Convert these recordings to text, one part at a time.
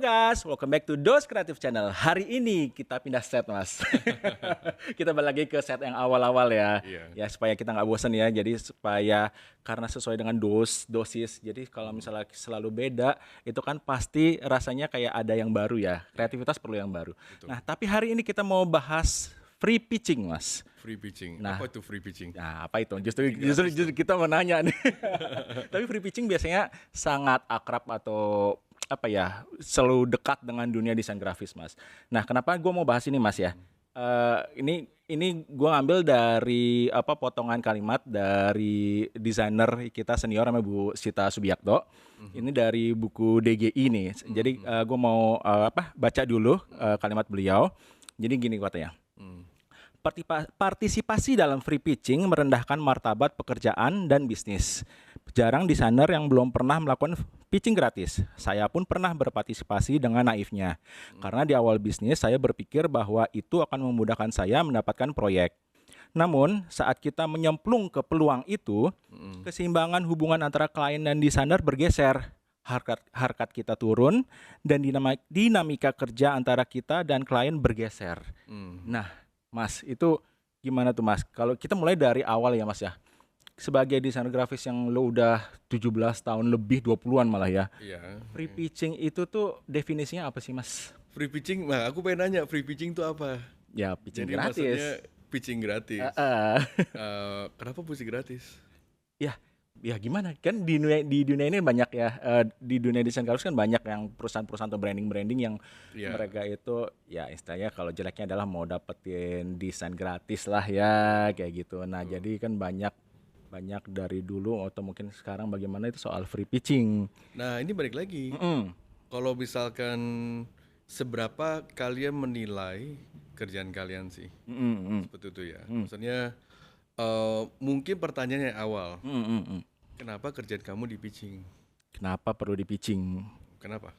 guys, welcome back to Dos Kreatif Channel. Hari ini kita pindah set, Mas. Kita balik lagi ke set yang awal-awal ya. Iya. Ya supaya kita nggak bosan ya. Jadi supaya karena sesuai dengan dosis. Jadi kalau misalnya selalu beda, itu kan pasti rasanya kayak ada yang baru ya. Kreativitas perlu yang baru. Betul. Nah, tapi hari ini kita mau bahas free pitching, Mas. Free pitching. Nah. Apa itu free pitching? Nah, apa itu? Justru kita mau nanya nih. Tapi free pitching biasanya sangat akrab atau apa ya, selalu dekat dengan dunia desain grafis, Mas. Nah, kenapa gue mau bahas ini, Mas ya? Ini gue ngambil dari potongan kalimat dari desainer kita senior namanya Bu Sita Subiakto. Ini dari buku DGI nih. Jadi gue mau baca dulu kalimat beliau. Jadi gini katanya. Partisipasi dalam free pitching merendahkan martabat pekerjaan dan bisnis. Jarang desainer yang belum pernah melakukan pitching gratis. Saya pun pernah berpartisipasi dengan naifnya. Karena di awal bisnis saya berpikir bahwa itu akan memudahkan saya mendapatkan proyek. Namun saat kita menyemplung ke peluang itu, keseimbangan hubungan antara klien dan desainer bergeser. Harkat kita turun dan dinamika kerja antara kita dan klien bergeser. Nah, Mas, itu gimana tuh, Mas? Kalau kita mulai dari awal ya, Mas ya. Sebagai desainer grafis yang lo udah 17 tahun lebih, 20-an malah ya. Iya. Free pitching itu tuh definisinya apa sih, Mas? Free pitching, nah aku pengen nanya, free pitching itu apa? Ya, pitching Jadi gratis. maksudnya pitching gratis. Kenapa mesti gratis? Ya gimana? Kan di dunia ini banyak ya, di dunia desain grafis kan banyak yang perusahaan-perusahaan atau branding yang mereka itu ya istilahnya kalau jeleknya adalah mau dapetin desain gratis lah ya, kayak gitu. Nah, jadi kan banyak dari dulu atau mungkin sekarang bagaimana itu soal free pitching. Nah, ini balik lagi. Kalau misalkan seberapa kalian menilai kerjaan kalian sih? Seperti itu ya. Maksudnya mungkin pertanyaannya awal. Kenapa kerjaan kamu di pitching? Kenapa perlu di pitching? Kenapa?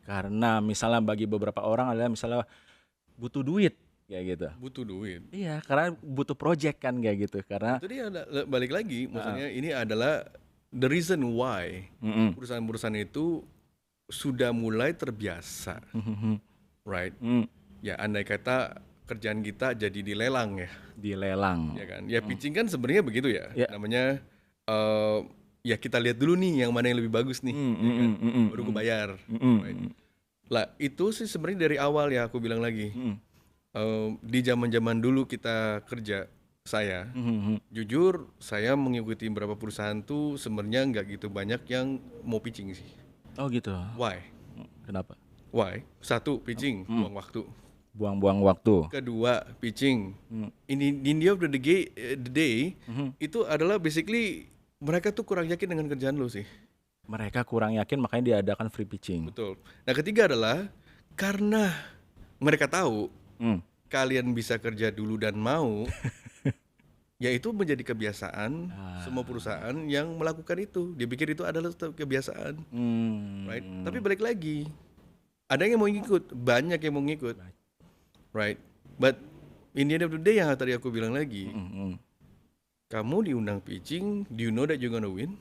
Karena misalnya bagi beberapa orang adalah misalnya butuh duit kayak gitu. Butuh duit. Iya, karena butuh project kan kayak gitu. Karena Itu dia balik lagi, maksudnya ini adalah the reason why perusahaan-perusahaan itu sudah mulai terbiasa, right? Ya andai kata kerjaan kita jadi dilelang ya. Dilelang. Ya kan? Ya pitching kan sebenarnya begitu ya. Ya. Namanya ya kita lihat dulu nih yang mana yang lebih bagus nih, ya kan? Baru gue bayar. Right? Lah itu sih sebenarnya dari awal ya aku bilang lagi. Di zaman-zaman dulu kita kerja, saya jujur saya mengikuti beberapa perusahaan tuh sebenarnya nggak gitu banyak yang mau pitching sih. Oh gitu. Why? Kenapa? Why? Satu, pitching, buang waktu. Buang-buang waktu. Kedua, pitching. In the end of the day, itu adalah basically mereka tuh kurang yakin dengan kerjaan lo sih. Mereka kurang yakin makanya diadakan free pitching. Betul. Nah ketiga adalah karena mereka tahu kalian bisa kerja dulu dan mau, ya itu menjadi kebiasaan semua perusahaan yang melakukan itu. Dia pikir itu adalah kebiasaan, right? Tapi balik lagi, ada yang mau ngikut, banyak yang mau ngikut, right? But in the end of the day yang tadi aku bilang lagi, kamu diundang pitching, do you know that you're gonna win?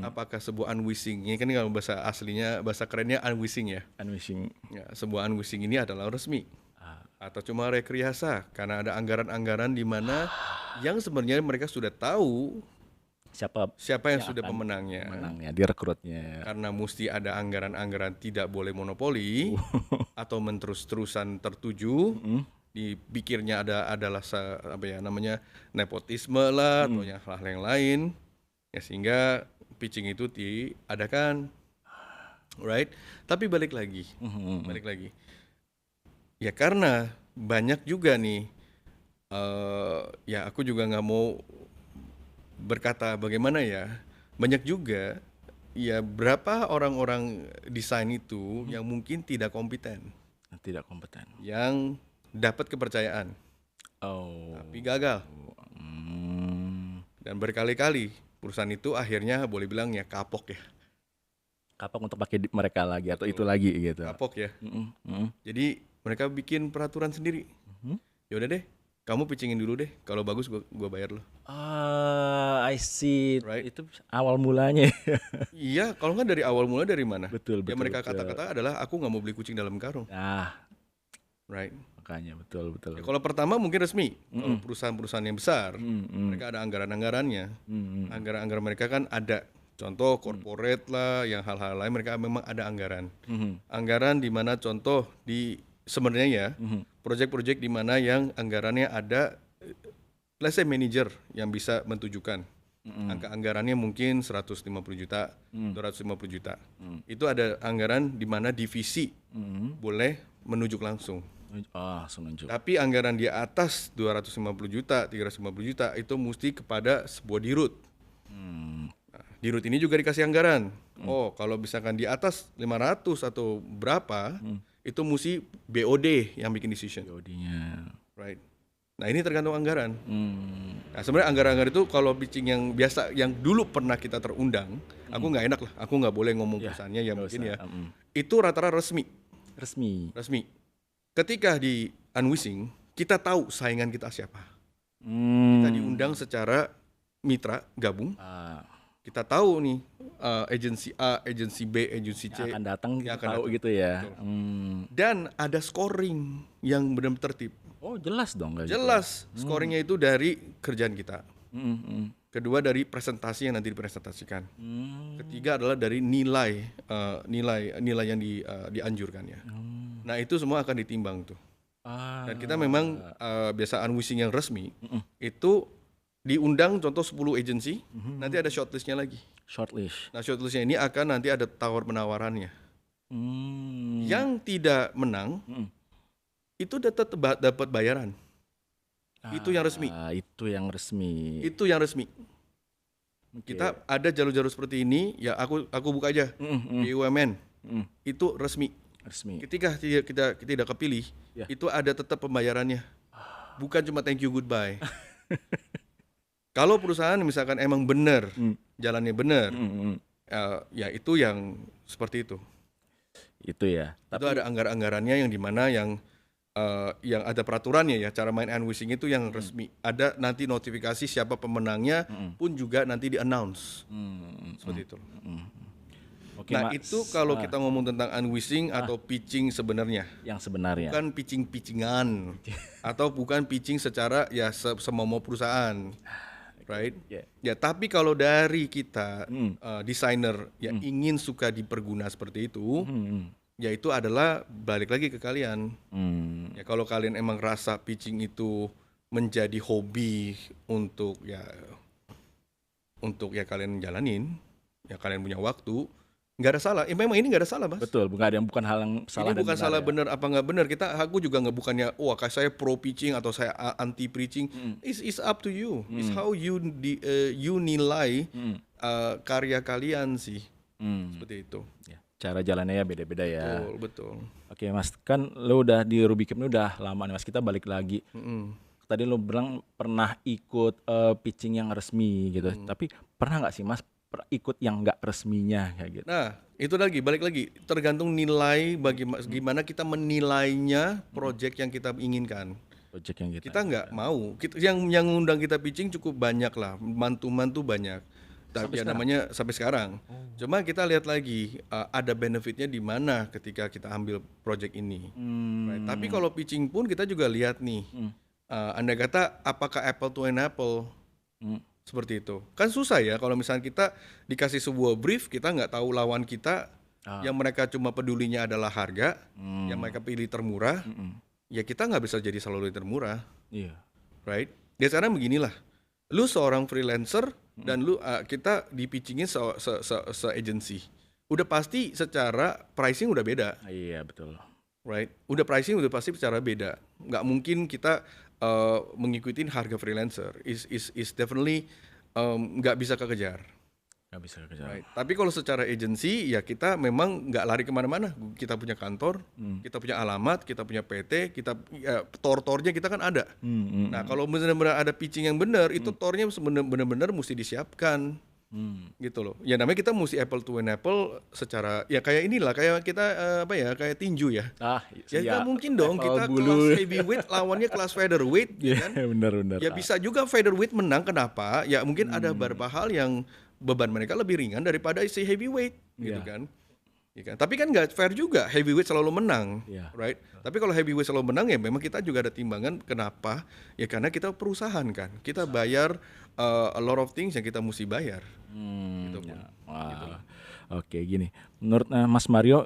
Apakah sebuah unwishing, ini kan kalau bahasa aslinya, bahasa kerennya unwishing ya. Unwishing. Ya, sebuah unwishing ini adalah resmi atau cuma rekayasa karena ada anggaran-anggaran di mana yang sebenarnya mereka sudah tahu siapa yang sudah pemenangnya, direkrutnya. karena mesti ada anggaran-anggaran tidak boleh monopoli atau terus-terusan tertuju. Dipikirnya adalah namanya nepotisme lah atau hal yang lain ya, sehingga pitching itu diadakan, right? Tapi balik lagi ya karena banyak juga nih ya aku juga nggak mau berkata bagaimana ya, banyak juga ya berapa orang-orang desain itu yang mungkin tidak kompeten, yang dapat kepercayaan tapi gagal, dan berkali-kali perusahaan itu akhirnya boleh bilang ya kapok untuk pakai mereka lagi atau itu lagi gitu. Kapok ya. Jadi mereka bikin peraturan sendiri. Ya udah deh, kamu pitchingin dulu deh. Kalau bagus gua bayar lo. I see. Right. Itu awal mulanya. Iya, kalau nggak dari awal mula dari mana? Betul, Yang betul, mereka betul. kata-kata adalah aku nggak mau beli kucing dalam karung, Nah, right? makanya betul. Ya, kalau pertama mungkin resmi, kalau perusahaan-perusahaan yang besar, Mm-mm. mereka ada anggaran-anggarannya, Mm-mm. anggaran-anggaran mereka kan ada. Contoh corporate lah, yang hal-hal lain mereka memang ada anggaran. Mhm. Anggaran di mana contoh di sebenarnya ya, proyek-proyek di mana yang anggarannya ada, let's say manager yang bisa mentujukan. Angka anggarannya mungkin 150 juta, 250 juta. Itu ada anggaran di mana divisi boleh menunjuk langsung. Langsung nunjuk. Tapi anggaran di atas 250 juta, 350 juta itu mesti kepada sebuah dirut. Nah, dirut ini juga dikasih anggaran. Oh, kalau misalkan di atas 500 atau berapa, itu mesti BOD yang bikin decision, Yodinya. right? Nah, ini tergantung anggaran. Nah, sebenarnya anggaran-anggaran itu kalau pitching yang biasa, yang dulu pernah kita terundang, aku nggak enak lah, aku nggak boleh ngomong perusahaannya ya nggak mungkin usah. ya. Itu rata-rata Resmi. resmi. Ketika di Unwishing, kita tahu saingan kita siapa. Kita diundang secara mitra gabung. Kita tahu nih agensi A, agensi B, agensi C Yang akan datang yang kita akan tahu datang. gitu ya. Dan ada scoring yang benar tertib. Oh, jelas dong nggak gitu? Jelas scoringnya itu dari kerjaan kita. Mm-mm. Kedua dari presentasi yang nanti dipresentasikan. Ketiga adalah dari nilai yang dianjurkan ya. Nah, itu semua akan ditimbang tuh. Dan kita memang biasa Unwishing yang resmi itu diundang contoh 10 agensi, nanti ada shortlistnya lagi. Shortlist. Nah, shortlistnya ini akan nanti ada tawar penawarannya. Yang tidak menang itu tetap dapat bayaran. Itu yang resmi. Itu yang resmi. Itu yang resmi. Oke. Kita ada jalur-jalur seperti ini, ya aku buka aja. BUMN itu resmi. Resmi. Ketika kita tidak kepilih, Ya. itu ada tetap pembayarannya. Bukan cuma thank you goodbye. Kalau perusahaan misalkan emang benar, jalannya benar, ya itu yang seperti itu. Itu ya. Itu ada anggaran-anggarannya yang dimana yang ada peraturannya ya, cara main Unwishing itu yang resmi. Ada nanti notifikasi siapa pemenangnya pun juga nanti di-announce. Seperti itu. Oke, Nah, Mas. itu kalau kita ngomong tentang Unwishing atau pitching sebenarnya. Yang sebenarnya. Bukan pitching-pitchingan atau bukan pitching secara ya semau perusahaan. Right? Yeah. Ya, tapi kalau dari kita desainer yang ingin suka diperguna seperti itu, ya itu adalah balik lagi ke kalian. Ya, kalau kalian emang rasa pitching itu menjadi hobi untuk ya kalian jalanin, ya kalian punya waktu, nggak ada salah. Memang ini nggak ada salah, Mas. Betul, bukan hal yang salah. Ini bukan dan salah benar ya. benar apa nggak benar. Aku juga nggak bukannya kayak saya pro pitching atau saya anti preaching. It's up to you. It's how you nilai karya kalian sih. Seperti itu. Ya, cara jalannya ya beda-beda ya. Betul. Oke, Mas, kan lo udah di Rubicam ini udah lama nih, Mas. Kita balik lagi. Tadi lo bilang pernah ikut pitching yang resmi gitu. Tapi pernah nggak sih, Mas, ikut yang nggak resminya kayak gitu? Nah, itu balik lagi tergantung nilai gimana kita menilainya project yang kita inginkan. Project yang Kita nggak mau. Yang undang kita pitching cukup banyak lah, mantu banyak. Tapi ya namanya sampai sekarang. Cuma kita lihat lagi ada benefitnya di mana ketika kita ambil project ini. Right. Tapi kalau pitching pun kita juga lihat nih. Anda kata apakah apple to an apple? Seperti itu. Kan susah ya kalau misalnya kita dikasih sebuah brief, kita nggak tahu lawan kita, yang mereka cuma pedulinya adalah harga, yang mereka pilih termurah, ya kita nggak bisa jadi selalu termurah. Iya. Right? Ya sekarang beginilah, lu seorang freelancer dan lu kita dipitchingin se-agency. Udah pasti secara pricing udah beda. Iya, betul. Right? Udah pricing udah pasti secara beda. Nggak mungkin kita mengikuti harga freelancer. Is definitely nggak bisa kekejar. Nggak bisa kejar. Right? Tapi kalau secara agency ya kita memang nggak lari kemana-mana. Kita punya kantor, kita punya alamat, kita punya PT, kita tor-tornya kita kan ada. Nah kalau benar-benar ada pitching yang benar, itu tornya benar-benar mesti disiapkan. Gitu loh. Ya namanya kita mesti apple to apple secara ya kayak inilah kayak kita kayak tinju ya. Ya nggak mungkin dong kita kelas heavyweight lawannya kelas featherweight, kan? Benar-benar. Ya bisa juga featherweight menang, kenapa? Ya mungkin ada beberapa hal yang beban mereka lebih ringan daripada si heavyweight, gitu kan? Ya kan? Tapi kan nggak fair juga heavyweight selalu menang, right? Tapi kalau heavyweight selalu menang ya memang kita juga ada timbangan. Kenapa? Ya karena kita perusahaan kan, kita bayar a lot of things yang kita mesti bayar. Gitu pun. Gitu. Oke, gini. Menurut Mas Mario,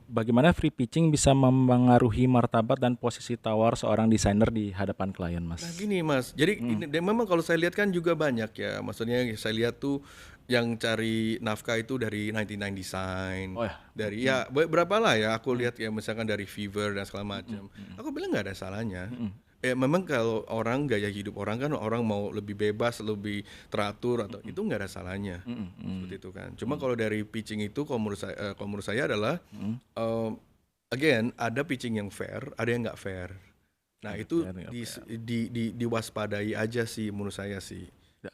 bagaimana free pitching bisa mempengaruhi martabat dan posisi tawar seorang desainer di hadapan klien, Mas? Nah gini Mas, jadi memang kalau saya lihat kan juga banyak ya, maksudnya saya lihat tuh yang cari nafkah itu dari 99 Design, dari ya berapa lah ya, aku lihat ya misalkan dari Fever dan segala macam. Aku bilang nggak ada salahnya. Memang kalau orang gaya hidup orang kan orang mau lebih bebas, lebih teratur atau itu nggak ada salahnya, seperti itu kan. Cuma kalau dari pitching itu, kalau menurut saya adalah again ada pitching yang fair, ada yang nggak fair. Nah itu diwaspadai aja sih menurut saya sih.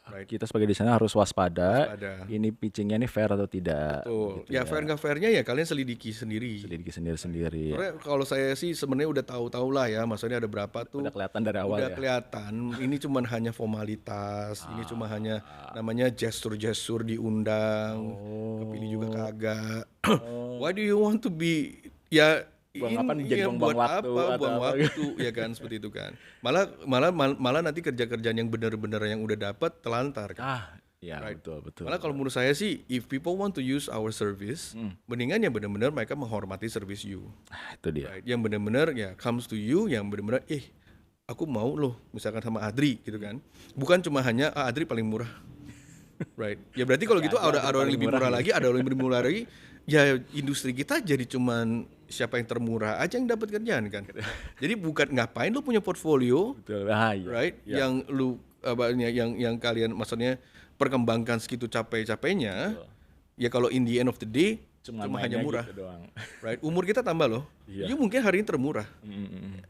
Right. Kita sebagai desainer harus waspada. Ini pitchingnya ini fair atau tidak. Betul. Gitu ya fair nggak fairnya ya kalian selidiki sendiri. Sendiri. Kalau saya sih sebenarnya udah tahu lah ya, maksudnya ada berapa tuh. Udah kelihatan dari awal. Udah kelihatan. Ini cuma hanya formalitas. Ini cuma hanya namanya gestur diundang. Kepilih juga kagak. Why do you want to be buang waktu ya kan, seperti itu kan. Malah nanti kerjaan yang benar-benar yang udah dapat telantar kan. Right? Betul. Malah kalau menurut saya sih, if people want to use our service, mendingan yang benar-benar mereka menghormati service you. Itu dia. Right? Yang benar-benar ya comes to you, yang benar-benar aku mau loh, misalkan sama Adri gitu kan. Bukan cuma hanya Adri paling murah. Right. Ya berarti kalau gitu ada yang lebih murah lagi, ada yang lebih murah lagi. Ya industri kita jadi cuman siapa yang termurah aja yang dapat kerjaan kan. Jadi bukan ngapain lu punya portfolio, right? Yang lu yang kalian maksudnya perkembangkan segitu capek-capeknya. Ya kalau in the end of the day cuma hanya murah, gitu doang. Right? Umur kita tambah loh. You mungkin hari ini termurah.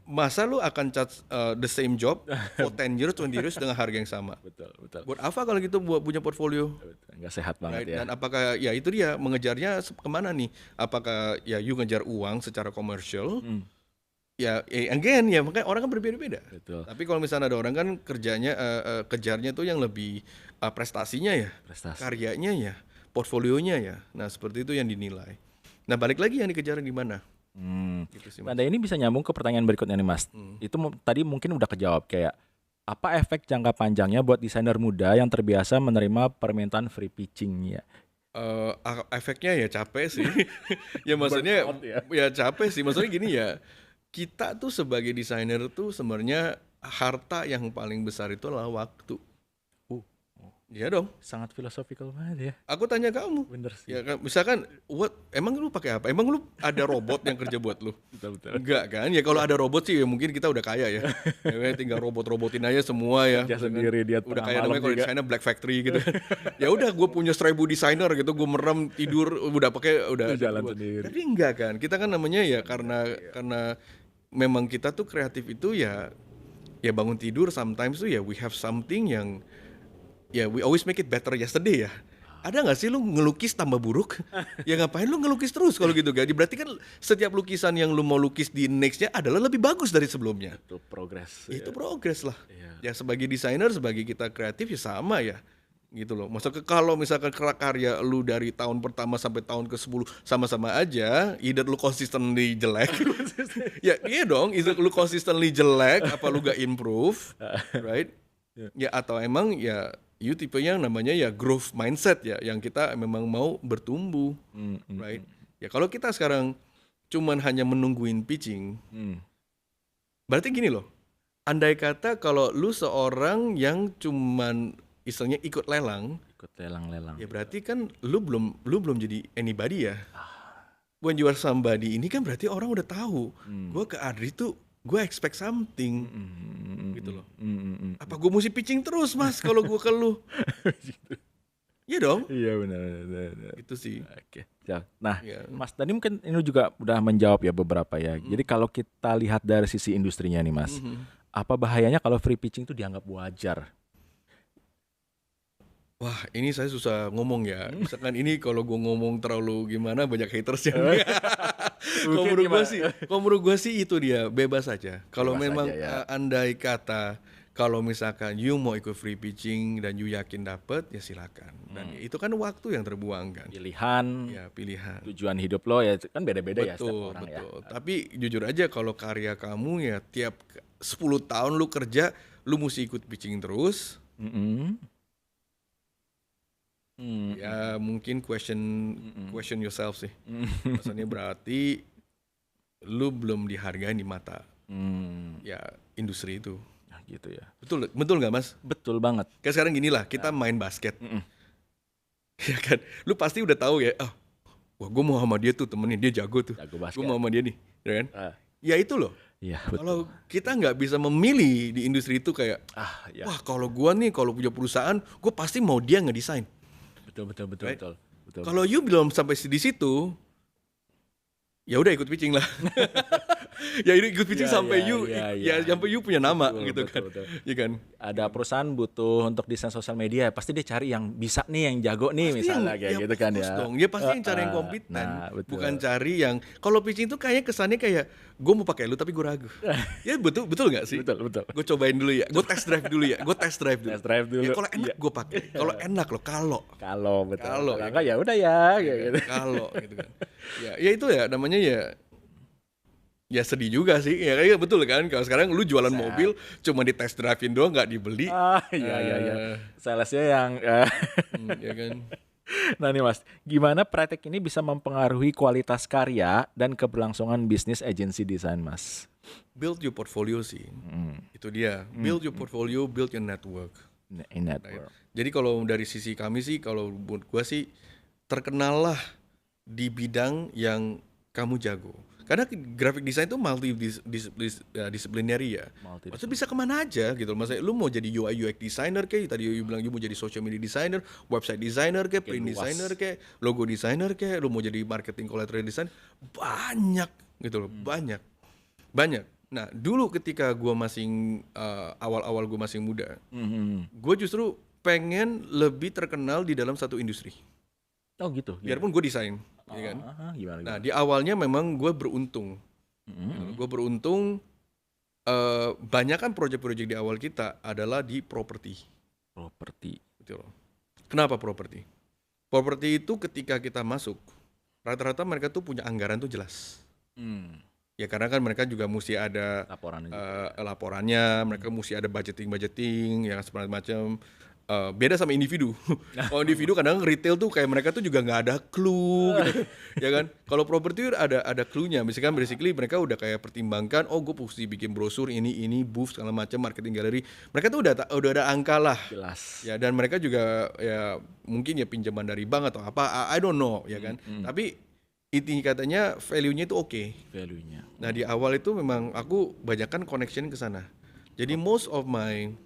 Masa lu akan charge the same job for 10 years, 20 years dengan harga yang sama? Betul. Buat apa kalau gitu buat punya portfolio? Nggak sehat banget, right? Dan apakah ya itu dia mengejarnya kemana nih? Apakah ya you ngejar uang secara komersial? Ya again ya makanya orang kan berbeda-beda. Tapi kalau misalnya ada orang kan kejarnya tuh yang lebih prestasinya ya, karyanya ya, portfolionya ya. Nah seperti itu yang dinilai. Nah balik lagi yang dikejar di mana? Gitu sih, Mas. Nah ini bisa nyambung ke pertanyaan berikutnya nih Mas. Itu tadi mungkin udah kejawab, kayak apa efek jangka panjangnya buat desainer muda yang terbiasa menerima permintaan free pitching ya? Efeknya ya capek sih. Ya maksudnya ya capek sih. Maksudnya gini ya, kita tuh sebagai desainer tuh sebenarnya harta yang paling besar itu adalah waktu. Iya dong. Sangat filosofikal banget ya. Aku tanya kamu. Bener sih. Ya kan, misalkan, emang lu pakai apa? Emang lu ada robot yang kerja buat lu? Betul. Enggak kan? Ya kalau ada robot sih ya mungkin kita udah kaya ya. Ya tinggal robot-robotin aja semua ya. Kerja sendiri dia. Udah kayak namanya kalau desainer Black Factory gitu. Ya udah gue punya 1000 desainer gitu, gue merem tidur udah pakai udah jalan sendiri. Tapi enggak kan? Kita kan namanya ya karena memang kita tuh kreatif itu ya bangun tidur sometimes tuh ya we have something yang ya we always make it better yesterday ya. Ada nggak sih lu ngelukis tambah buruk? Ya ngapain lu ngelukis terus kalau gitu kan? Berarti kan setiap lukisan yang lu mau lukis di nextnya adalah lebih bagus dari sebelumnya. Itu progres. Itu progres lah. Ya sebagai desainer, sebagai kita kreatif ya sama ya. Gitu loh. Maksudnya kalau misalkan karya lu dari tahun pertama sampai tahun ke-10 sama-sama aja, either lu consistently jelek. Ya iya dong, either lu consistently jelek apa lu gak improve, right? Ya atau emang ya you tipe yang namanya ya growth mindset ya, yang kita memang mau bertumbuh, right? Ya kalau kita sekarang cuman hanya menungguin pitching, berarti gini loh, andai kata kalau lu seorang yang cuman istilahnya ikut lelang, ya berarti kan lu belum jadi anybody ya. When you are somebody ini kan berarti orang udah tahu, gue ke Adri tuh gue expect something, gitu loh. Apa gue mesti pitching terus Mas kalau gue ke lu? Iya dong. Iya benar. Itu sih. Oke. Nah, Mas tadi mungkin ini juga udah menjawab ya beberapa ya. Jadi kalau kita lihat dari sisi industrinya nih Mas, apa bahayanya kalau free pitching itu dianggap wajar? Wah, ini saya susah ngomong ya. Misalkan ini kalau gue ngomong terlalu gimana banyak haters yang Mungkin gimana? kalau menurut gua sih itu dia bebas saja. Kalau Bebas memang aja ya. andai kata kalau misalkan you mau ikut free pitching dan you yakin dapet ya silakan. Dan itu kan waktu yang terbuang kan. Pilihan, Ya pilihan. tujuan hidup lo ya itu kan beda-beda ya setiap Betul, orang ya. betul. Tapi jujur aja kalau karya kamu ya tiap 10 tahun lu kerja, lu mesti ikut pitching terus. Mm-mm. Ya mungkin question yourself sih. Maksudnya berarti lu belum dihargai di mata ya industri itu. Nah, gitu ya. Betul nggak Mas? Betul banget. Kayak sekarang gini lah, kita main basket. Ya kan? Lu pasti udah tahu ya, wah gue mau sama dia tuh temenin, dia jago tuh. Jago basket. Gue mau sama dia nih, ya kan? Ya itu loh. Iya, Kalau betul. kita nggak bisa memilih di industri itu kayak, Ya. wah kalau gue nih kalau punya perusahaan, gue pasti mau dia ngedesain. Betul. Right? Betul. Kalau you belum sampai di situ, ya udah ikut pitching lah. Ya ini ikut pitching sampai sampai you punya nama gitu kan. Ya kan? Ada perusahaan butuh untuk desain sosial media, pasti dia cari yang bisa nih, yang jago nih, Pasti misalnya kayak gitu kan bagus ya. dong. Dia pasti yang cari yang kompeten, Nah, betul. bukan cari yang kalau pitching tuh kayaknya kesannya kayak gue mau pakai lu tapi gue ragu. Ya betul nggak sih? Betul. Gue cobain dulu ya, gue test drive dulu ya, Test drive dulu. Ya, kalau enak gue pakai, kalau enak loh Kalau betul. Kalau, Kalau enggak ya udah ya, kayak gitu. kalau gitu kan. Ya itu ya namanya ya sedih juga sih. Ya kayak betul kan. Kalau sekarang lu jualan mobil cuma di test drive-in doang nggak dibeli. Iya. Salesnya yang Ya kan. Nah nih Mas, gimana praktek ini bisa mempengaruhi kualitas karya dan keberlangsungan bisnis agency desain Mas? Build your portfolio sih. Itu dia. Build your portfolio, build your network. In network. Jadi kalau dari sisi kami sih, kalau buat gua sih terkenallah di bidang yang kamu jago. Karena graphic design itu multidisciplinary ya. Maksudnya bisa kemana aja gitu. Maksudnya lu mau jadi UI UX designer kayak tadi you bilang you mau jadi social media designer, website designer kayak print designer kayak logo designer kayak lu mau jadi marketing collateral design, banyak gitu loh, banyak. Nah dulu ketika gua masih awal-awal gua masih muda, gua justru pengen lebih terkenal di dalam satu industri. Oh gitu. Biarpun gue desain, ya kan. Gimana? Nah di awalnya memang gue beruntung. Gue beruntung. Banyak kan proyek-proyek di awal kita adalah di properti. Gitu loh. Kenapa properti? Properti itu ketika kita masuk, rata-rata mereka tuh punya anggaran tuh jelas. Ya karena kan mereka juga mesti ada laporannya, mereka mesti ada budgeting, ya segala macam. Beda sama individu. Kalau individu kadang retail tuh kayak mereka tuh juga nggak ada clue gitu, ya kan. Kalau properti ada clue-nya. Misalkan basically mereka udah kayak pertimbangkan, oh gue mesti bikin brosur ini booth segala macam, marketing galeri. Mereka tuh udah ada angka lah. Jelas. Ya dan mereka juga ya mungkin ya pinjaman dari bank atau apa, I don't know ya kan. Tapi intinya katanya value-nya itu oke. Value-nya. Nah di awal itu memang aku banyakkan connection ke sana. Jadi most of my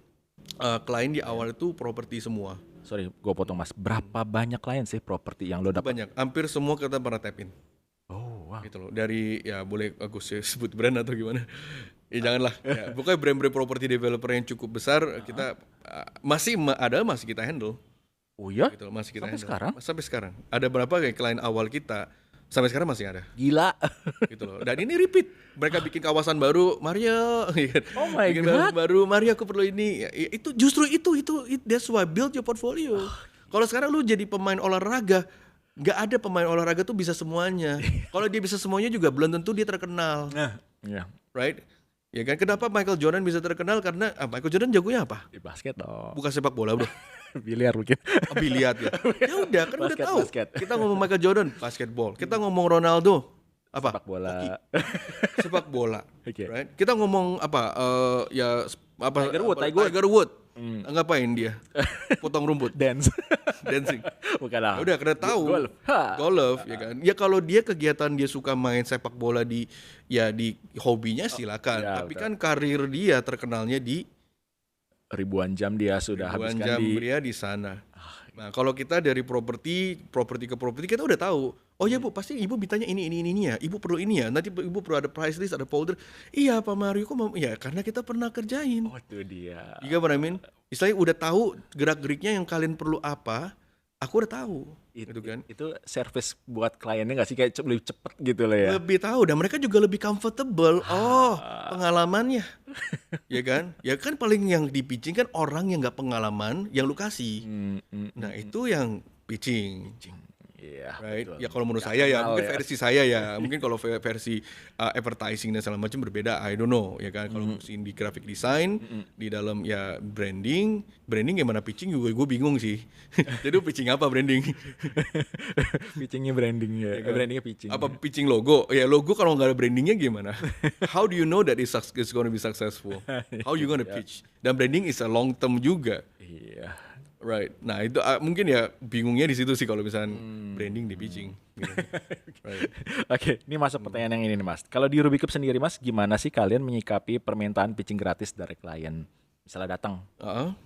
klien di awal itu properti semua. Sorry, gue potong Mas. Berapa banyak klien sih properti yang lo dapat? Banyak, hampir semua kita pernah tapin. Oh, wow. Gitu loh. Dari ya boleh aku sebut brand atau gimana? Ya janganlah. Ya, pokoknya brand-brand property developer yang cukup besar kita masih kita handle. Oh ya? Gitu loh, masih kita Sampai handle. sekarang? Sampai sekarang. Ada berapa kayak klien awal kita sampai sekarang masih ada. Gila. Gitu loh. Dan ini repeat. Mereka bikin kawasan baru, Maria. Oh my bikin God. baru, Maria aku perlu ini. Ya, itu justru itu that's why build your portfolio. Kalau sekarang lu jadi pemain olahraga, nggak ada pemain olahraga tuh bisa semuanya. Kalau dia bisa semuanya juga belum tentu dia terkenal. Iya. Right? Ya kan kenapa Michael Jordan bisa terkenal karena Michael Jordan jagonya apa? Di basket dong. Bukan sepak bola, Bro. Biliar mungkin. Biliar ya. Ya udah kan udah tahu. Basket. Kita ngomong Michael Jordan, basketball. Kita ngomong Ronaldo, apa? Sepak bola. Hoki. Sepak bola. Okay. Right? Kita ngomong apa? Tiger Wood. Ngapain dia? Potong rumput. Dancing. Bukan lah. Udah kena tahu. Golf ya kan. Ya kalau dia kegiatan dia suka main sepak bola di hobinya silakan. Ya, tapi betul. kan karir dia terkenalnya di ribuan jam dia sudah ribuan habiskan jam dia di sana. Nah, kalau kita dari properti ke properti kita udah tahu, Oh ya Bu, pasti Ibu mintanya ini ya. Ibu perlu ini ya. Nanti Ibu perlu ada price list, ada folder. Iya Pak Mario, kok mau? Ya karena kita pernah kerjain. Oh itu dia. You get what I mean? Istilahnya udah tahu gerak-geriknya yang kalian perlu apa, aku udah tahu. Gitu kan. Itu service buat kliennya nggak sih, kayak lebih cepet gitu lah ya. Lebih tahu dan mereka juga lebih comfortable. Oh, pengalamannya. Ya kan? Ya kan paling yang di pitching kan orang yang nggak pengalaman yang lu kasih. Nah, itu yang pitching. Iya, Right? betul. Ya kalau menurut Nggak saya ya, kenal mungkin ya. versi saya ya, mungkin kalau versi advertising dan segala macam berbeda, I don't know, ya kan. Kalau musim di graphic design, di dalam ya branding gimana pitching juga gue bingung sih. Jadi lu pitching apa branding? Pitchingnya branding ya. kan? Brandingnya pitching. Apa pitching logo? Ya logo kalau nggak ada brandingnya gimana? How do you know that it's going to be successful? How you going to pitch? Dan branding is a long term juga. Iya. Right. Nah itu mungkin ya bingungnya di situ sih kalau misalnya branding di pitching. Gitu. Right. Oke, ini masuk pertanyaan yang ini nih Mas. Kalau di Rubikub sendiri Mas, gimana sih kalian menyikapi permintaan pitching gratis dari klien? Misalnya datang,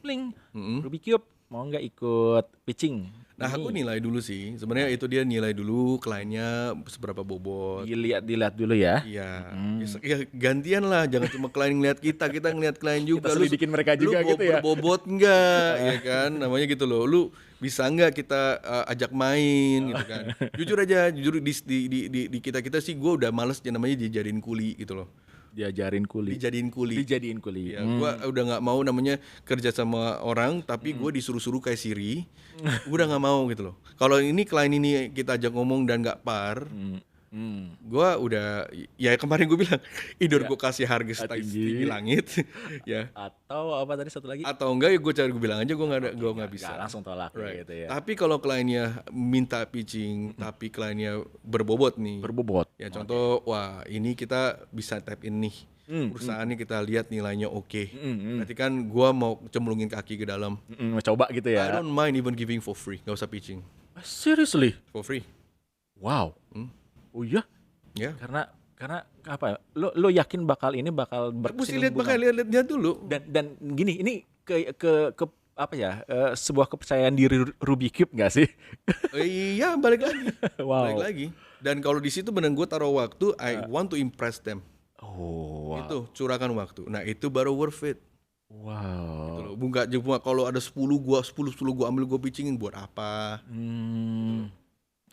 bling, Rubikub, mau nggak ikut pitching? Nah aku nilai dulu sih. Sebenarnya itu dia nilai dulu kliennya seberapa bobot. Dilihat dulu ya. Iya, ya gantian lah, jangan cuma klien ngeliat kita ngeliat klien juga. Kita selidikin mereka juga lu gitu ya. berbobot enggak, ya kan? Namanya gitu loh. Lu bisa enggak kita ajak main gitu kan? Jujur aja, di kita sih gue udah males namanya dijadiin kuli gitu loh. Dijadiin kuli. Ya, gue udah nggak mau namanya kerja sama orang, tapi gue disuruh-suruh kayak Siri. Gue udah nggak mau gitu loh. Kalau ini klien ini kita ajak ngomong dan nggak par, gue udah ya kemarin gue bilang, either gue kasih harga setinggi langit, ya. Atau apa tadi satu lagi? Atau enggak ya gue bilang aja gue nggak bisa. Langsung tolak gitu ya. Tapi kalau kliennya minta pitching, tapi kliennya berbobot nih. Berbobot. Ya contoh, wah ini kita bisa tap in nih. Perusahaannya kita lihat nilainya oke. Berarti kan gua mau cemplungin kaki ke dalam. Mau coba gitu ya. I don't mind even giving for free, gak usah pitching. Seriously? For free. Wow. Oh iya? Ya. Karena apa? Lo yakin bakal Mesti lihat dulu. Dan gini, ini ke apa ya? Sebuah kepercayaan diri Rubikub nggak sih? Iya, balik lagi. Wow. Balik lagi. Dan kalau di situ benar gue taruh waktu, I want to impress them. Oh, wow. Itu curahkan waktu. Nah, itu baru worth it. Wow. Gitu loh. Enggak cuma kalau ada 10 gua ambil gua pitchingin buat apa?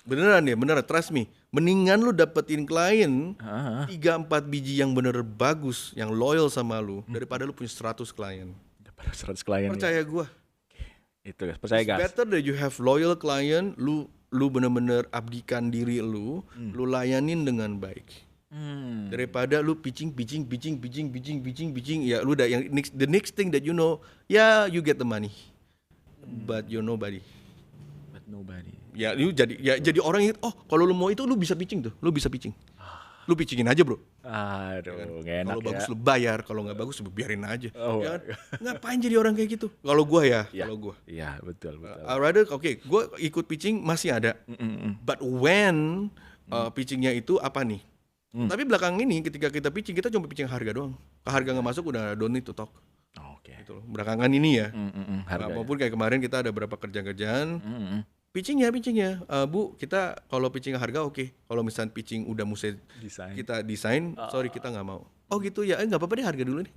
Beneran trust me. Mendingan lu dapetin klien 3-4 biji yang bener bagus, yang loyal sama lu daripada lu punya 100 klien. Daripada 100 klien. Percaya gua. Itu guys, percaya guys. Better that you have loyal client, lu bener-bener abdikan diri lu layanin dengan baik. Daripada lu pitching, ya lu udah yang the next thing that you know, yeah, you get the money. But you're nobody. But nobody. Ya lu jadi orang yang kalau lu mau itu lu bisa pitching tuh. Lu bisa pitching. Lu pitchingin aja, Bro. Aduh, gak enak Kalau ya. bagus lu bayar, kalau nggak bagus lu biarin aja. Oh, Ya kan? Ngapain jadi orang kayak gitu? Kalau gua ya, kalau gua. Iya, betul. I rather gua ikut pitching masih ada. But when pitchingnya itu apa nih? Tapi belakang ini ketika kita pitching, kita cuma pitching harga doang. Harga nggak masuk udah don't need to talk. Oke. Gitu loh. Belakangan ini ya. Harga. Maupun kayak kemarin kita ada beberapa kerjaan. Pitchingnya, Bu, kita kalau pitching harga oke. Kalau misalnya pitching udah mesti kita desain, sorry kita nggak mau. Oh gitu ya, nggak apa-apa deh harga dulu nih.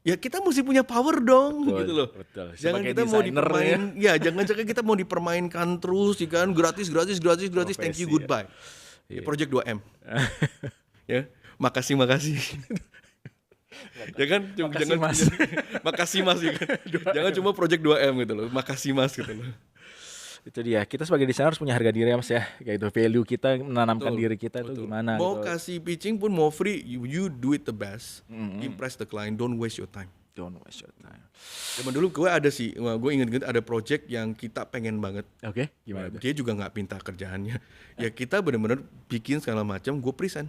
Ya kita mesti punya power dong, gitu loh. Betul. Jangan Sebagai kita mau desainer ya. jangan kita mau dipermainkan terus, kan gratis, thank you, goodbye. Ya, project 2M. Ya, makasih. Ya kan, Makasih, Mas. Makasih Mas ya kan. Jangan cuma project 2M gitu loh. Makasih Mas gitu loh. Itu dia, kita sebagai desainer harus punya harga diri ya Mas ya, kayak itu value kita, menanamkan diri kita itu gimana mau gitu. kasih pitching pun mau free, you do it the best, impress the client, don't waste your time. Zaman dulu gue ada sih, gue inget ada project yang kita pengen banget. Oke, gimana tuh? Dia juga nggak pinta kerjaannya, ya kita benar-benar bikin segala macam, gue present.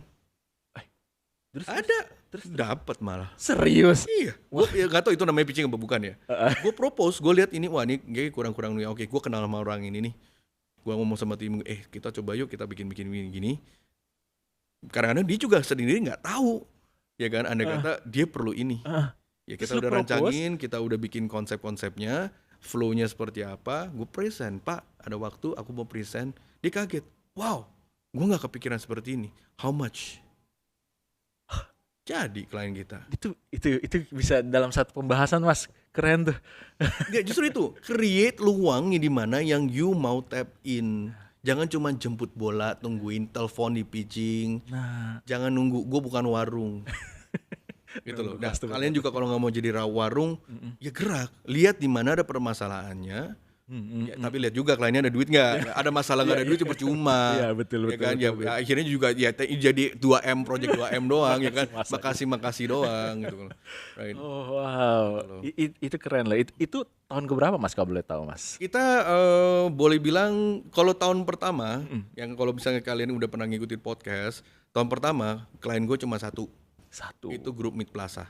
Terus dapat malah. Serius? Iya. Gue nggak tahu itu namanya pitching apa bukan ya. Gue propose, gue lihat ini, wah ini kayak kurang nih. Oke, gue kenal sama orang ini nih. Gue ngomong sama tim, kita coba yuk kita bikin gini. Kadang-kadang dia juga sendiri nggak tahu, ya kan. Andai kata dia perlu ini. Ya kita udah rancangin, kita udah bikin konsep-konsepnya, flow-nya seperti apa. Gue present, Pak. Ada waktu, aku mau present. Dia kaget. Wow, gue nggak kepikiran seperti ini. How much? Jadi klien kita. Itu bisa dalam satu pembahasan, Mas. Keren tuh. Ya justru itu, create luang di mana yang you mau tap in. Jangan cuma jemput bola, tungguin telepon di pitching. Nah, Jangan nunggu, gue bukan warung. Gitu loh. Nah, kalian juga kalau nggak mau jadi warung, ya gerak. Lihat di mana ada permasalahannya. Ya, tapi lihat juga kliennya ada duit nggak? Ada masalah nggak ada duit percuma. Iya, betul. Ya kan, ya akhirnya juga ya jadi 2M project 2M doang ya kan. Makasih doang gitu. Right. Oh, wow. Itu keren lah. Itu tahun keberapa, Mas, kalau boleh tahu, Mas? Kita boleh bilang kalau tahun pertama, yang kalau misalnya kalian udah pernah ngikutin podcast, tahun pertama klien gue cuma satu. Itu grup Mid Plaza.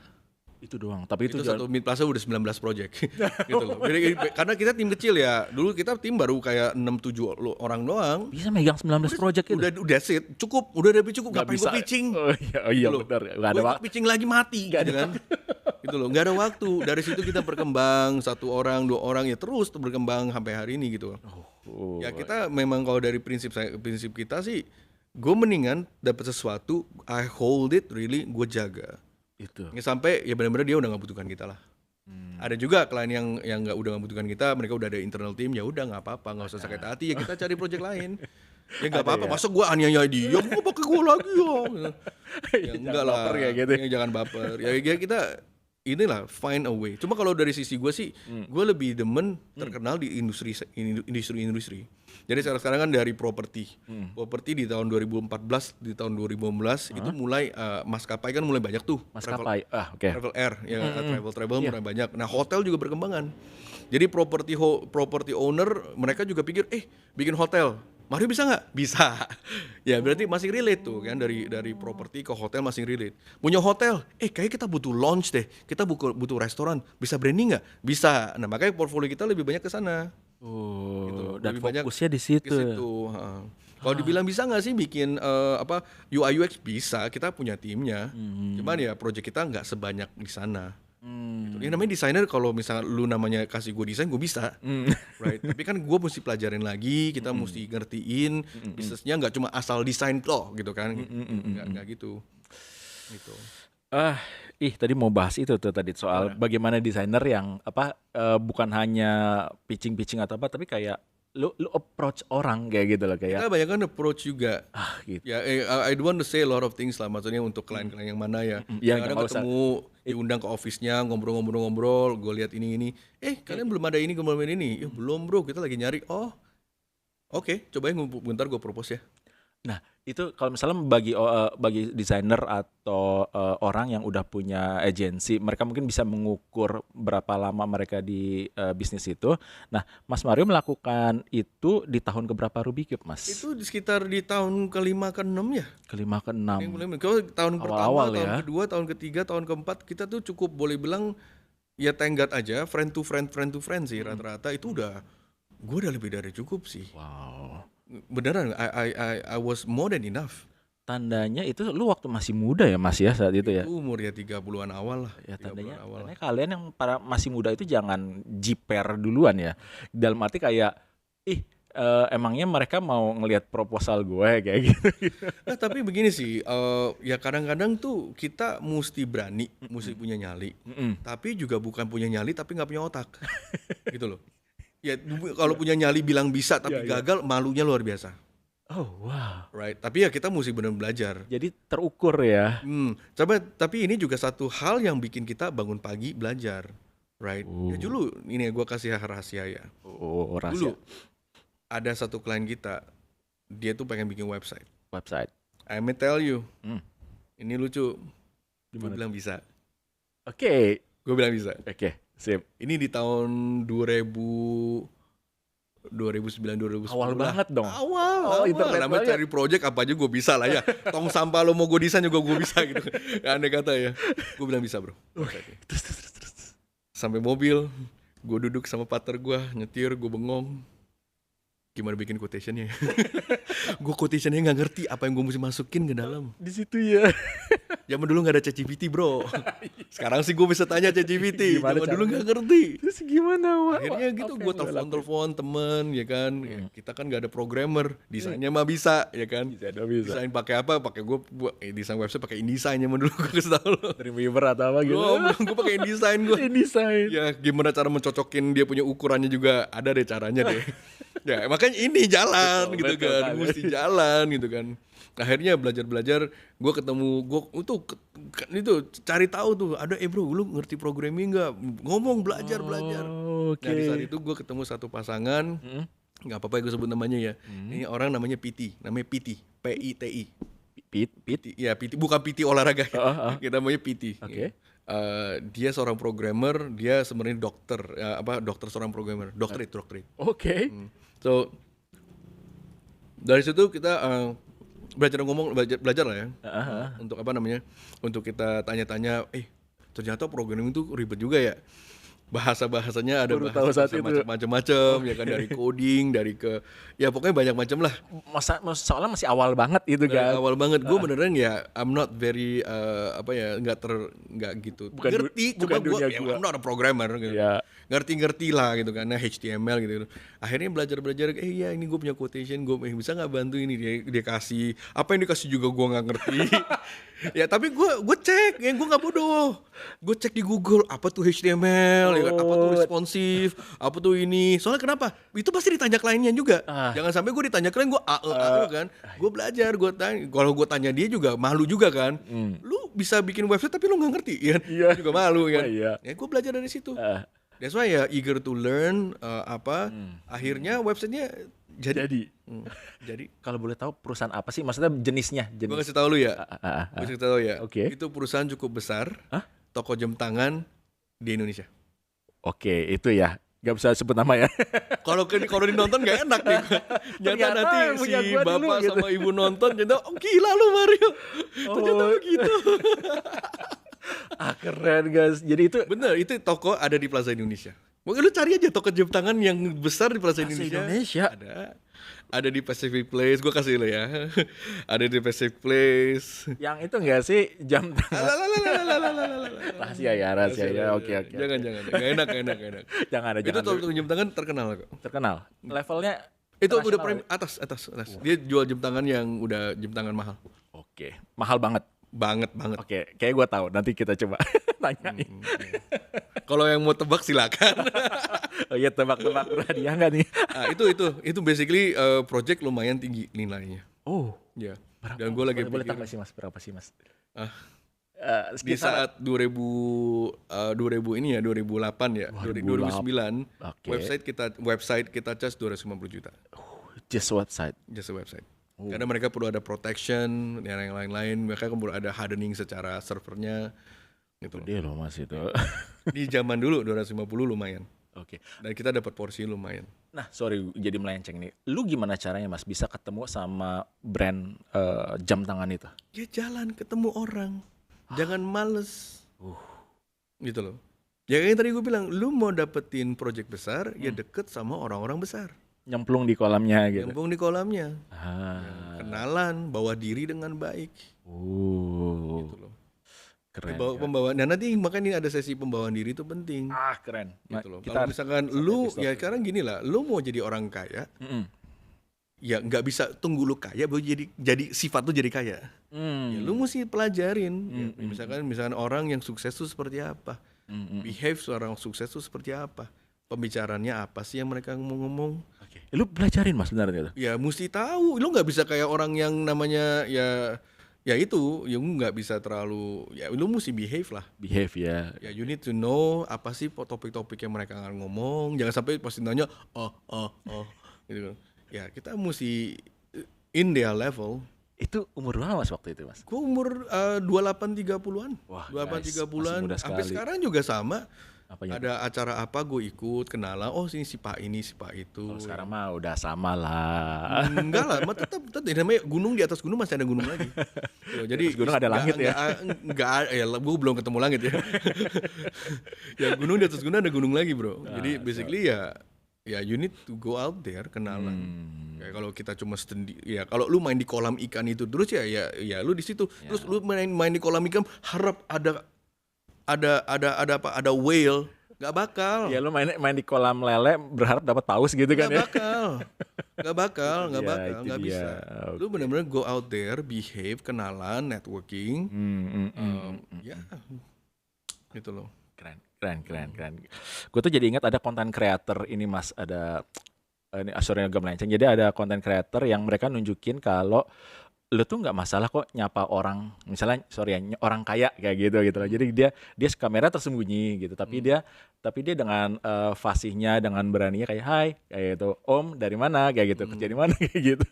Itu doang. Tapi itu satu Mid Plaza udah 19 project gitu loh. Jadi, karena kita tim kecil ya. Dulu kita tim baru kayak 6-7 orang doang. bisa megang 19 project itu. Udah sit, cukup, udah lebih cukup. Ngapain gue pitching? Oh iya gitu benar. Enggak ada gue waktu. pitching lagi mati gitu kan. Gitu loh, nggak ada waktu. Dari situ kita berkembang 1 orang, 2 orang ya terus berkembang sampai hari ini gitu. Ya kita memang kalau dari prinsip kita sih, gue mendingan dapat sesuatu, I hold it really, gue jaga. Itu. Ya, sampai ya benar-benar dia udah nggak butuhkan kita lah. Ada juga klien yang udah nggak butuhkan kita, mereka udah ada internal team, ya udah nggak apa-apa, nggak usah sakit hati, ya kita cari project lain. Ya nggak apa-apa, masa gue aniaya dia, gue pakai gue lagi ya. Ya enggak lah, baper ya gitu. Ya, jangan baper. Ya kita inilah find a way. Cuma kalau dari sisi gue sih, gue lebih demen terkenal di industri. Jadi sekarang kan dari properti di tahun 2014, di tahun 2015 itu mulai maskapai kan mulai banyak tuh. Maskapai. Travel Air, ya travel mulai banyak. Nah hotel juga berkembangan. Jadi property owner mereka juga pikir, bikin hotel. Mario bisa nggak? Bisa. Ya berarti masih relate tuh kan, dari properti ke hotel masih relate. Punya hotel, kayak kita butuh launch deh. Kita butuh restoran. Bisa branding nggak? Bisa. Nah makanya portfolio kita lebih banyak ke sana. Gitu. Dan Lebih fokusnya di situ. Kalau dibilang bisa nggak sih bikin UI UX, bisa. Kita punya timnya. Cuman ya project kita nggak sebanyak di sana. Gitu. Ya namanya desainer, kalau misalnya lu namanya kasih gue desain, gue bisa, right? Tapi kan gue mesti pelajarin lagi, kita mesti ngertiin bisnisnya, nggak cuma asal desain loh, gitu kan? Nggak gitu. Gitu. Tadi mau bahas itu tuh tadi soal bagaimana desainer yang bukan hanya pitching atau apa, tapi kayak lu approach orang kayak gitu loh, kayak kita banyak kan approach juga. Gitu. Ya, I don't want to say a lot of things lah, maksudnya untuk klien-klien yang mana ya. Kadang ketemu, diundang ke office-nya, ngobrol-ngobrol, gue lihat ini. Kalian belum ada ini, belum ada ini. Ya belum bro, kita lagi nyari. Oke, cobain bentar gue propose ya. Nah, itu kalau misalnya bagi desainer atau orang yang udah punya agensi, mereka mungkin bisa mengukur berapa lama mereka di bisnis itu. Nah, Mas Mario melakukan itu di tahun keberapa Rubikub, Mas? Itu sekitar di tahun ke-5 ke-6 ya. Ke-5 ke-6. Kalau tahun pertama, tahun ya. kedua, tahun ketiga, tahun keempat kita tuh cukup boleh bilang ya tenggat aja, friend to friend sih rata-rata itu udah, gue udah lebih dari cukup sih. Wow. Beneran, I was more than enough. Tandanya itu lu waktu masih muda ya, Mas ya, saat itu ya? Itu umur ya 30-an awal lah. Ya tandanya kalian yang para masih muda itu jangan jiper duluan ya. Dalam arti kayak emangnya mereka mau ngelihat proposal gue kayak gitu. Tapi begini sih, ya kadang-kadang tuh kita mesti berani, mesti punya nyali. Tapi juga bukan punya nyali tapi nggak punya otak. Gitu loh. Ya kalau punya nyali bilang bisa tapi gagal, malunya luar biasa. Oh wow. Right. Tapi ya kita mesti benar belajar. Jadi terukur ya. Tapi ini juga satu hal yang bikin kita bangun pagi belajar. Right. Ya dulu ini gue kasih rahasia ya. Rahasia. Dulu ada satu klien kita, dia tuh pengen bikin website. I may tell you. Ini lucu. Gue bilang bisa. Oke. Gue bilang bisa. Oke. Sip. Ini di tahun 2009 2010. Awal banget dong. Awal. Namanya cari project apa aja gue bisa lah ya. Tong sampah lo mau gue desain juga gue bisa gitu. Andai kata ya. Gue bilang bisa bro. Terus. Sampai mobil, gue duduk sama partner gue, nyetir, gue bengong. gimana bikin quotationnya. Gue quotationnya nggak ngerti apa yang gue mesti masukin ke dalam. Di situ ya. Zaman dulu nggak ada ChatGPT bro. Sekarang sih gue bisa tanya ChatGPT. Gimana Zaman dulu caranya? nggak ngerti. Terus gimana, Wak? Akhirnya gitu gue telepon temen ya kan. Ya, kita kan nggak ada programmer, desainnya mah bisa ya kan. Bisa. Desain pakai apa? Pakai gue desain website pakai InDesign zaman dulu gue kasih tau lo. Dreamweaver atau apa gitu. Gue pakai InDesign gue. InDesign. Ya gimana cara mencocokin dia punya ukurannya juga ada deh caranya deh. Ya makanya ini jalan gitu betul kan, kan. mesti jalan gitu kan. Akhirnya belajar, gue ketemu, itu cari tahu tuh, ada bro, lu ngerti programming nggak? Ngomong belajar. Oke. Nah di saat itu gue ketemu satu pasangan, nggak apa-apa ya gue sebut namanya ya. Ini orang namanya PT, namanya PT, PITI. PT, ya PT, bukan PT olahraga ya. Kita namanya PT. Oke. Dia seorang programmer, dia sebenarnya dokter, dokter seorang programmer, doctorate. Oke. So dari situ kita belajar lah ya. Untuk untuk kita tanya-tanya, ternyata programming itu ribet juga ya. Bahasanya ada Baru tahu saat itu. macam-macam ya kan, dari coding, dari ke ya pokoknya banyak macam lah. Soalnya masih awal banget itu Dari kan. awal banget gue beneran ya I'm not very nggak gitu ngerti, bukan cuma gue dunia ya, gua. I'm not a programmer gitu. Ya. Ngerti lah gitu kan, HTML gitu. Akhirnya belajar ya ini gue punya quotation, gue bisa nggak bantu ini, dia kasih apa yang dikasih juga gue nggak ngerti. Ya tapi gue cek, ya gue nggak bodoh, gue cek di Google apa tuh HTML, ya kan? Apa tuh responsive, apa tuh ini. Soalnya kenapa? Itu pasti ditanya kliennya juga. Jangan sampai gue ditanya klien gue kan. Gue belajar, gue tanya. Kalau gue tanya dia juga malu juga kan. Lu bisa bikin website tapi lu nggak ngerti, ya? Iya. Juga malu kan. Iya. Ya gue belajar dari situ. That's why ya eager to learn akhirnya websitenya jadi. Jadi Kalau boleh tahu perusahaan apa sih? Maksudnya jenisnya? gue kasih tahu lu ya. Gue kasih tahu ya. Oke. Itu perusahaan cukup besar. Hah? Toko jam tangan di Indonesia. Oke, itu ya. Gak bisa sebut nama ya. Kalau dinonton gak enak nih. Nyata Ternyata nanti punya si gua dulu bapak gitu. sama ibu nonton jadi gila lu Mario. Ternyata begitu. Keren guys. Jadi itu Bener, itu toko ada di Plaza Indonesia. Mungkin lu cari aja toko jam tangan yang besar di Plaza Indonesia. Ada di Pacific Place, gue kasih lo ya. Ada di Pacific Place. yang itu enggak sih jam tangan? Lalalalalalalalalala. Rahasia ya. Oke. Jangan. Gak enak. Jangan ada Itu toko jam tangan terkenal kok. terkenal. Levelnya Itu udah internasional ya? atas. Dia jual jam tangan yang udah jam tangan mahal. Oke, mahal banget. Banget. Oke, kayak gue tahu. Nanti kita coba tanyain. Kalau yang mau tebak silakan. Oh iya, tebak-tebak hadiah nggak nih? Nah, itu basically project lumayan tinggi nilainya. Oh, Ya. berapa? Dan gue lagi boleh tahu pikir nggak sih mas? Berapa sih mas? di saat 2000 ini ya 2008 ya 2009 Oke. website kita charge 250 juta Just website. just a website. Karena mereka perlu ada protection dan yang lain-lain, mereka kan perlu ada hardening secara servernya gitu loh. Gede loh mas itu. Di zaman dulu 250 lumayan. Oke. Dan kita dapat porsi lumayan. Nah, sorry jadi melenceng nih. Lu gimana caranya mas bisa ketemu sama brand jam tangan itu? Ya jalan ketemu orang. Jangan males. Gitu loh. Ya kayak yang tadi gue bilang, lu mau dapetin project besar, ya deket sama orang-orang besar. Nyemplung di kolamnya gitu. Nyambung di kolamnya. Kenalan, bawa diri dengan baik. Gitu loh. Keren. Pembawaan. Nah nanti makanya ada sesi pembawaan diri itu penting. Keren. Gitu loh. Kita Kalau misalkan lu, ya sekarang gini lah, lu mau jadi orang kaya, ya nggak bisa tunggu lu kaya baru jadi sifat lu jadi kaya. Ya, lu mesti pelajarin. Ya, misalkan orang yang sukses itu seperti apa, behave seorang sukses itu seperti apa, pembicaraannya apa sih yang mereka ngomong-ngomong. Lu pelajarin mas sebenarnya tuh. Ya mesti tahu. Lu nggak bisa kayak orang yang namanya ya itu, ya lu nggak bisa terlalu, ya lu mesti behave lah. Behave ya. Ya you need to know apa sih topik-topik yang mereka akan ngomong. Jangan sampai pasti nanya gitu. Ya kita mesti in their level. Itu umur berapa mas waktu itu mas? Gue umur 28-30an. Wah, 28-30an. masih muda Sampai sekali. sekarang juga sama. Apanya? Ada acara apa gue ikut, kenalan. Oh sini si Pak ini, si Pak itu. Kalau sekarang mah udah sama lah. Enggak lah, tetap namanya gunung, di atas gunung masih ada gunung lagi. Jadi atas gunung ada langit ya? Enggak, ya gue belum ketemu langit ya. Ya gunung, di atas gunung ada gunung lagi bro. Jadi basically ya Ya you need to go out there, kenalan. Kayak kalau kita cuma ya kalau lu main di kolam ikan itu terus ya lu di situ. Terus lu main di kolam ikan harap ada apa? Ada whale, nggak bakal. Ya lu main di kolam lele berharap dapat paus gitu kan ya. Nggak bakal, itu nggak dia. bisa. Lu benar-benar go out there, behave, kenalan, networking. Ya, gitu loh. Keren. Gue tuh jadi ingat ada content creator ini Mas, ada ini sorry agak melenceng. Jadi ada content creator yang mereka nunjukin kalau lu tuh nggak masalah kok nyapa orang, misalnya orang kaya kayak gitu lah. Jadi dia kamera tersembunyi gitu, tapi dia dengan fasihnya, dengan beraninya kayak hai kayak gitu, om dari mana kayak gitu, kerja di mana kayak gitu.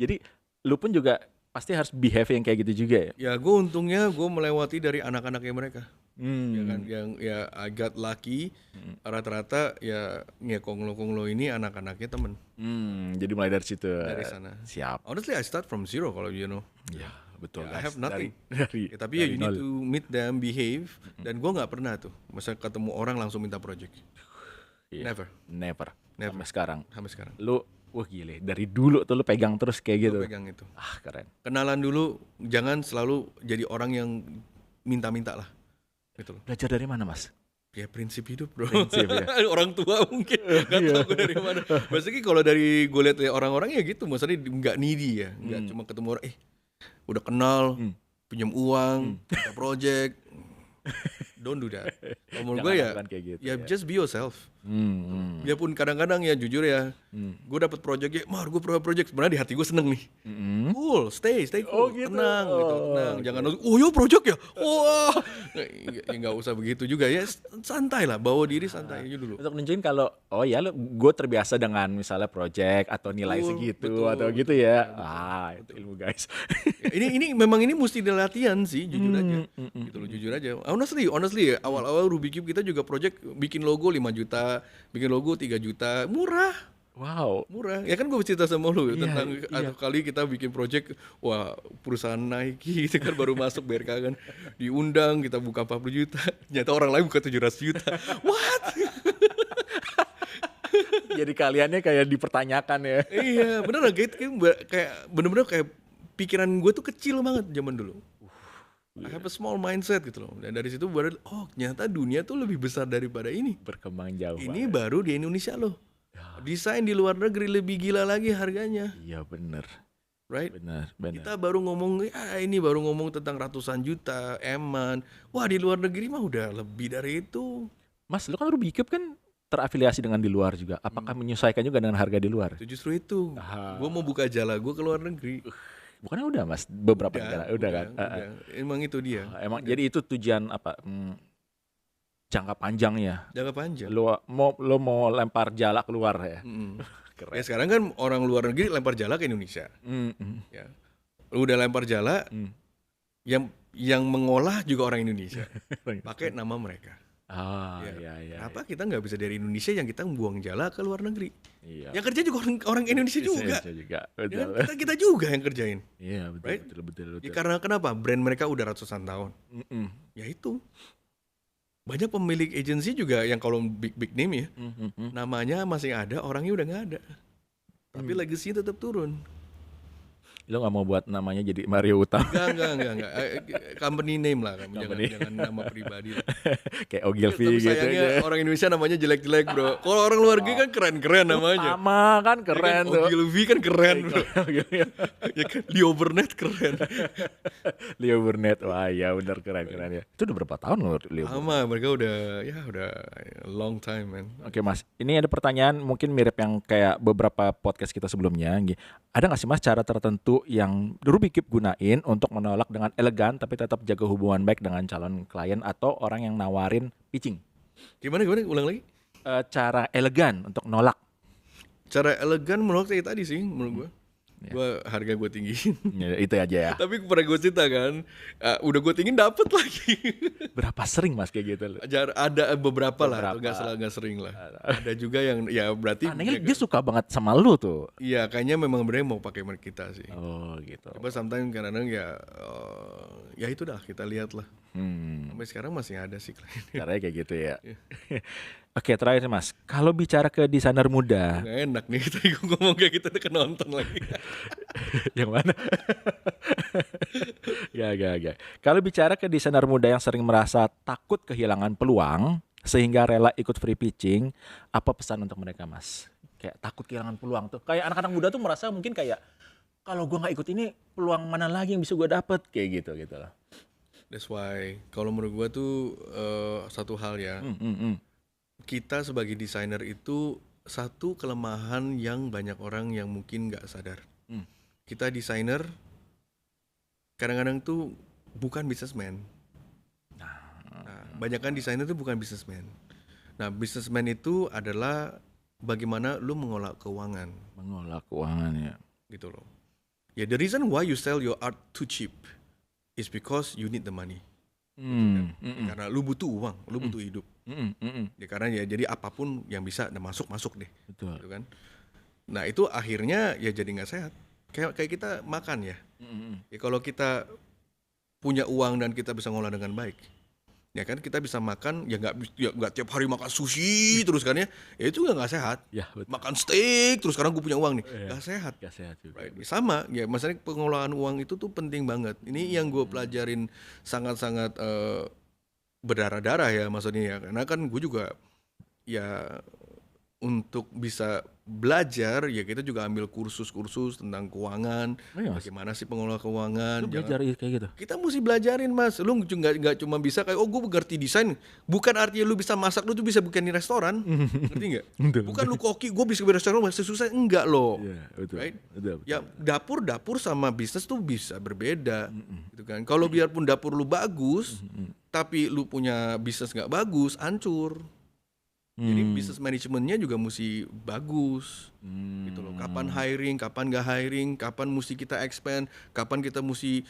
Jadi lu pun juga pasti harus behave yang kayak gitu juga ya. Ya gue untungnya gue melewati dari anak-anaknya mereka. Ya kan, yang ya I got lucky, rata-rata ya konglo ini anak-anaknya temen. Jadi mulai dari situ. Dari sana. Siap. Honestly I start from zero kalau you know. Ya betul. I have nothing. Dari Tapi ya you need to meet them, behave. Dan gue nggak pernah tuh, masa ketemu orang langsung minta project. Never. Sampai sekarang. Lu wah gile, dari dulu tuh lu pegang terus kayak gitu. Lu pegang itu. Keren. Kenalan dulu, jangan selalu jadi orang yang minta-minta lah. Gitu loh. Belajar dari mana Mas? Ya prinsip hidup bro. Prinsip, ya. Orang tua mungkin nggak tahu gue dari mana. Maksudnya kalau dari gue lihat orang-orang ya gitu, maksudnya nggak needy ya, nggak cuma ketemu orang, udah kenal, pinjam uang, minta project, don't do that. Kalau menurut gue ya, gitu, just be yourself. Ya pun kadang-kadang ya jujur ya, gue dapet project ya, gue project sebenarnya di hati gue seneng nih. Cool, stay cool, gitu. tenang. Jangan yo project ya, wah, ya nggak usah begitu juga ya, santai lah, bawa diri santai aja dulu. Untuk nunjukin kalau gue terbiasa dengan misalnya project atau nilai segitu atau gitu ya. Itu ilmu guys. ini memang ini mesti dilatihan sih, jujur aja. Gitu loh, jujur aja. Honestly awal-awal Rubikip kita juga project bikin logo 5 juta, bikin logo 3 juta, murah. Wow. Murah. Ya kan gue cerita sama lu tentang satu kali kita bikin project, wah perusahaan Nike itu kan baru masuk BRK kan. Diundang, kita buka 40 juta. Ternyata orang lain buka 700 juta. What? Jadi kaliannya kayak dipertanyakan ya. Iya, bener kayak bener-bener kayak pikiran gue tuh kecil banget zaman dulu. I have a small mindset gitu loh. Dan dari situ baru, ternyata dunia tuh lebih besar daripada ini. Berkembang jauh. Ini baru di Indonesia loh. Desain di luar negeri lebih gila lagi harganya. Iya bener. Right? Bener. Kita baru ngomong, ini baru ngomong tentang ratusan juta, eman. Wah di luar negeri mah udah lebih dari itu. Mas, lu kan Rubikip kan terafiliasi dengan di luar juga. Apakah menyesuaikan juga dengan harga di luar? Justru itu. Gue mau buka jala gue ke luar negeri. Bukannya udah Mas, beberapa negara udah kan? Emang itu dia. Emang jadi itu tujuan apa? Jangka panjang ya. Jangka panjang. Lo mau lempar jala keluar ya. Keren. Ya sekarang kan orang luar negeri lempar jala ke Indonesia. Ya. Lu udah lempar jala, yang mengolah juga orang Indonesia. Pakai nama mereka. Iya. Apa kita nggak bisa dari Indonesia yang kita buang jala ke luar negeri? Iya. Yang kerja juga orang Indonesia juga. Betul. Ya, kita juga yang kerjain. Iya betul, right? betul. Ya, karena kenapa? Brand mereka udah ratusan tahun. Ya itu. Banyak pemilik agensi juga yang kalau big name ya, namanya masih ada, orangnya udah nggak ada. Tapi legacy tetap turun. Lo nggak mau buat namanya jadi Mario Utama? Enggak. Company name lah, jangan nama pribadi lah. Kayak Ogilvy gitu aja. Orang Indonesia namanya jelek-jelek bro. Kalau orang luar negeri kan keren-keren namanya. Sama kan keren ya kan, tuh. Ogilvy kan keren bro. Ya kan, Leo Burnett keren. Leo Burnett, wah ya benar keren ya. Itu udah berapa tahun loh Leo? Lama, mereka udah long time man. Oke Mas, ini ada pertanyaan mungkin mirip yang kayak beberapa podcast kita sebelumnya. Ada nggak sih Mas cara tertentu yang Rubikip gunain untuk menolak dengan elegan tapi tetap jaga hubungan baik dengan calon klien atau orang yang nawarin pitching? Gimana? Ulang lagi? Cara elegan untuk nolak. Cara elegan menolak kayak tadi sih menurut gue. Harga gue tinggiin. Ya, itu aja ya. Tapi pernah gue cerita kan, udah gue tinggiin dapet lagi. Berapa sering Mas kayak gitu? Ada beberapa lah, nggak sering lah. Ada juga yang ya berarti. Anehnya dia suka banget sama lu tuh. Iya, kayaknya memang bener mau pakai merek kita sih. Oh gitu. Coba sometimes kadang-kadang ya itu dah kita lihat lah. Sampai sekarang masih ada sih kliennya. Caranya kayak gitu ya. Oke, terakhir Mas, kalau bicara ke desainer muda, Nggak enak nih tadi gue ngomong kayak gitu udah nonton lagi. yang mana? Gak. Kalau bicara ke desainer muda yang sering merasa takut kehilangan peluang sehingga rela ikut free pitching, apa pesan untuk mereka, Mas? Kayak takut kehilangan peluang tuh. Kayak anak-anak muda tuh merasa mungkin kayak kalau gue nggak ikut ini, peluang mana lagi yang bisa gue dapet, kayak gitu lah. That's why kalau menurut gue tuh satu hal ya, kita sebagai desainer itu satu kelemahan yang banyak orang yang mungkin nggak sadar. Kita desainer kadang-kadang tuh bukan businessman. Banyak kan desainer tuh bukan businessman. Nah, businessman itu adalah bagaimana lu mengolah keuangan. Mengolah keuangan ya. Gitu loh. Ya, the reason why you sell your art too cheap is because you need the money. Karena lu butuh uang, lu butuh hidup. Ya karena ya jadi apapun yang bisa masuk deh. Betul. Gitu kan. Nah, itu akhirnya ya jadi nggak sehat. Kayak kita makan ya. Ya kalau kita punya uang dan kita bisa ngolah dengan baik, ya kan kita bisa makan ya nggak tiap hari makan sushi terus kan ya itu nggak sehat. Ya, betul. Makan steak terus sekarang gue punya uang nih nggak sehat. Gak sehat juga. Right. Sama ya maksudnya pengelolaan uang itu tuh penting banget. Ini yang gue pelajarin sangat-sangat berdarah-darah ya maksudnya ya, karena kan gue juga ya untuk bisa belajar ya kita juga ambil kursus-kursus tentang keuangan. Oh iya, Mas? Bagaimana sih pengelola keuangan. Lu belajar kayak gitu? Kita mesti belajarin, Mas. Lu nggak cuma bisa kayak gue ngerti desain, bukan artinya lu bisa masak, lu tuh bisa bikin di restoran. Ngerti nggak? Bukan lu koki, gue bisa bikin restoran masih susah, enggak loh. Iya, betul. Right? Betul. Ya dapur sama bisnis tuh bisa berbeda gitu kan. Kalau biarpun dapur lu bagus tapi lu punya bisnis nggak bagus, hancur. Jadi business manajemennya juga mesti bagus gitu loh. Kapan hiring, kapan nggak hiring, kapan mesti kita expand, kapan kita mesti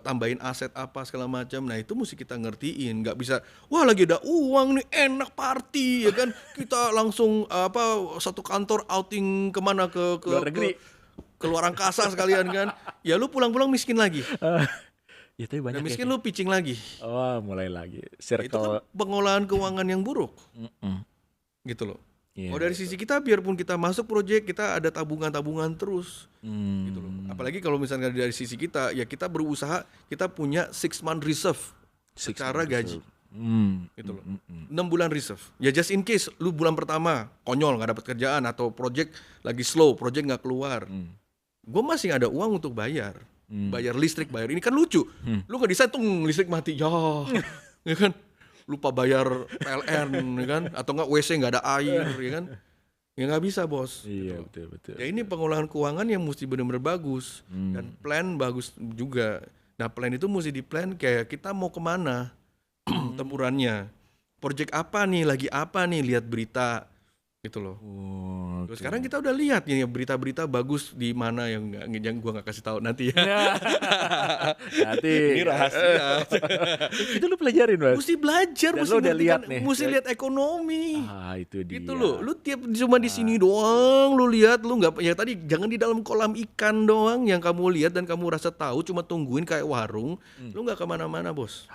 tambahin aset apa segala macam. Nah itu mesti kita ngertiin. Nggak bisa wah lagi ada uang nih enak party ya kan, kita langsung satu kantor outing kemana ke Luar negeri. ke luar angkasa sekalian kan. Ya lu pulang-pulang miskin lagi. Ya, tapi banyak Dan miskin kayak lu pitching lagi. Oh, mulai lagi. Itu kan pengolahan keuangan yang buruk. Gitu loh. Yeah. Oh dari sisi kita biarpun kita masuk proyek kita ada tabungan terus gitu loh. Apalagi kalau misalnya dari sisi kita ya kita berusaha kita punya 6 month reserve secara gaji gitu loh. 6 bulan reserve ya just in case lu bulan pertama konyol nggak dapat kerjaan atau proyek lagi slow, proyek nggak keluar, gue masih ada uang untuk bayar listrik, bayar ini kan lucu. Lu nggak desain tuh listrik mati ya kan, lupa bayar PLN ya kan, atau enggak WC nggak ada air ya kan, ya nggak bisa bos. Iya gitu. betul. Ya ini pengolahan keuangan yang mesti benar-benar bagus dan plan bagus juga. Nah plan itu mesti di plan kayak kita mau kemana tempurannya, project apa nih, lagi apa nih, lihat berita gitu loh. Terus sekarang kita udah lihat nih berita-berita bagus di mana yang gua nggak kasih tahu nanti ya. Nanti Ini rahasia. itu lu pelajarin, Mas. Mesti belajar, Dan mesti lu udah lihat nih. mesti lihat ekonomi. Itu dia. Gitu loh, lu tiap cuma di sini doang lu lihat, lu nggak ya tadi jangan di dalam kolam ikan doang yang kamu lihat dan kamu rasa tahu, cuma tungguin kayak warung, lu nggak kemana-mana bos.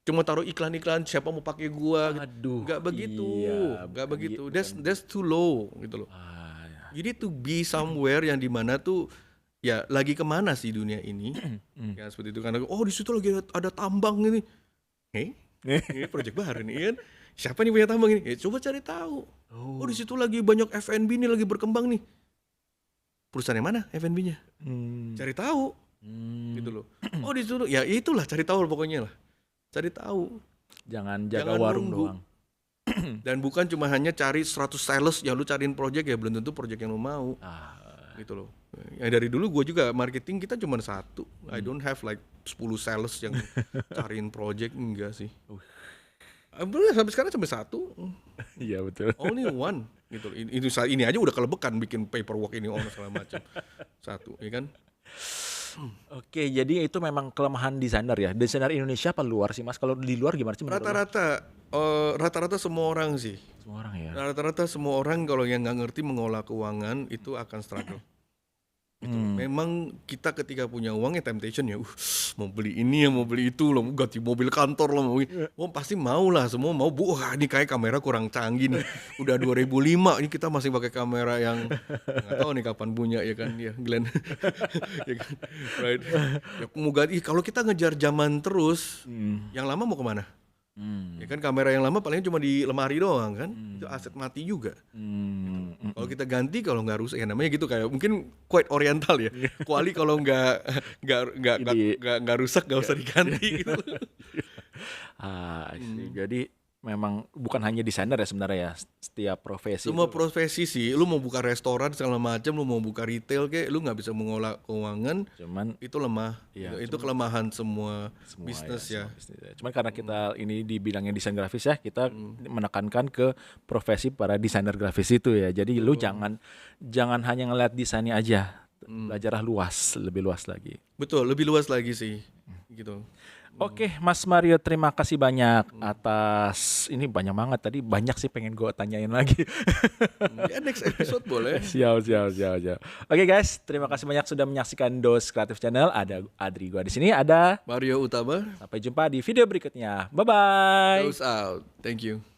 Cuma taruh iklan-iklan siapa mau pakai gua, Aduh, nggak begitu, iya, nggak bukan begitu. bukan. That's too low gitu loh. You need to be somewhere yang dimana tuh ya lagi kemana sih dunia ini, ya seperti itu kan. Oh di situ lagi ada tambang ini, ini project baru nih kan. Siapa nih punya tambang ini? Ya, coba cari tahu. Oh di situ lagi banyak F&B nih lagi berkembang nih. Perusahaan yang mana F&B-nya? Cari tahu, gitu loh. Oh di situ, ya itulah cari tahu pokoknya lah. Cari tahu. Jangan jaga Jangan warung nunggu. doang. Dan bukan cuma hanya cari 100 sales yang lu cariin project ya belum tentu project yang lu mau. Gitu loh. Ya dari dulu gue juga marketing kita cuma satu. I don't have like 10 sales yang cariin project, enggak sih. Sampai sekarang sampai satu. Iya betul. Only one gitu. Ini aja udah kelebekan bikin paperwork ini segala macam. Satu, ya kan? Oke, jadi itu memang kelemahan desainer ya. Desainer Indonesia apa luar sih, Mas? Kalau di luar gimana sih menurut lu? Rata-rata semua orang sih. Semua orang ya. Rata-rata semua orang kalau yang nggak ngerti mengolah keuangan itu akan struggle. gitu. Memang kita ketika punya uang ya temptation ya, mau beli ini ya, mau beli itu loh, mau ganti mobil kantor loh, pasti mau lah, semua mau, wah ini kayak kamera kurang canggih nih, udah 2005 ini kita masih pakai kamera yang nggak tahu nih kapan punya ya kan, ya Glenn, ya kan? Right. Ya, mau ganti, kalau kita ngejar zaman terus, yang lama mau kemana? Ya kan kamera yang lama paling cuma di lemari doang kan, itu aset mati juga. Gitu. Kalau kita ganti kalau nggak rusak ya namanya gitu, kayak mungkin quite oriental ya. Kuali kalau nggak rusak nggak usah diganti gitu. Jadi memang bukan hanya desainer ya sebenarnya ya, setiap profesi. Semua profesi sih, lu mau buka restoran segala macam, lu mau buka retail kayak, lu nggak bisa mengolah keuangan, cuman itu lemah. Iya, Itu kelemahan semua bisnis ya. semua bisnis ya. Cuman karena kita ini di bidangnya desain grafis ya, kita menekankan ke profesi para desainer grafis itu ya. Jadi lu jangan hanya ngeliat desainnya aja, belajarlah lebih luas lagi. Betul, lebih luas lagi sih, gitu. Oke, Mas Mario, terima kasih banyak atas ini, banyak banget tadi, banyak sih pengen gue tanyain lagi. Ya next episode boleh. Siap. Oke guys, terima kasih banyak sudah menyaksikan Dos Kreatif Channel. Ada Adri, gua di sini, ada Mario Utama, sampai jumpa di video berikutnya. Bye bye. goes out. Thank you.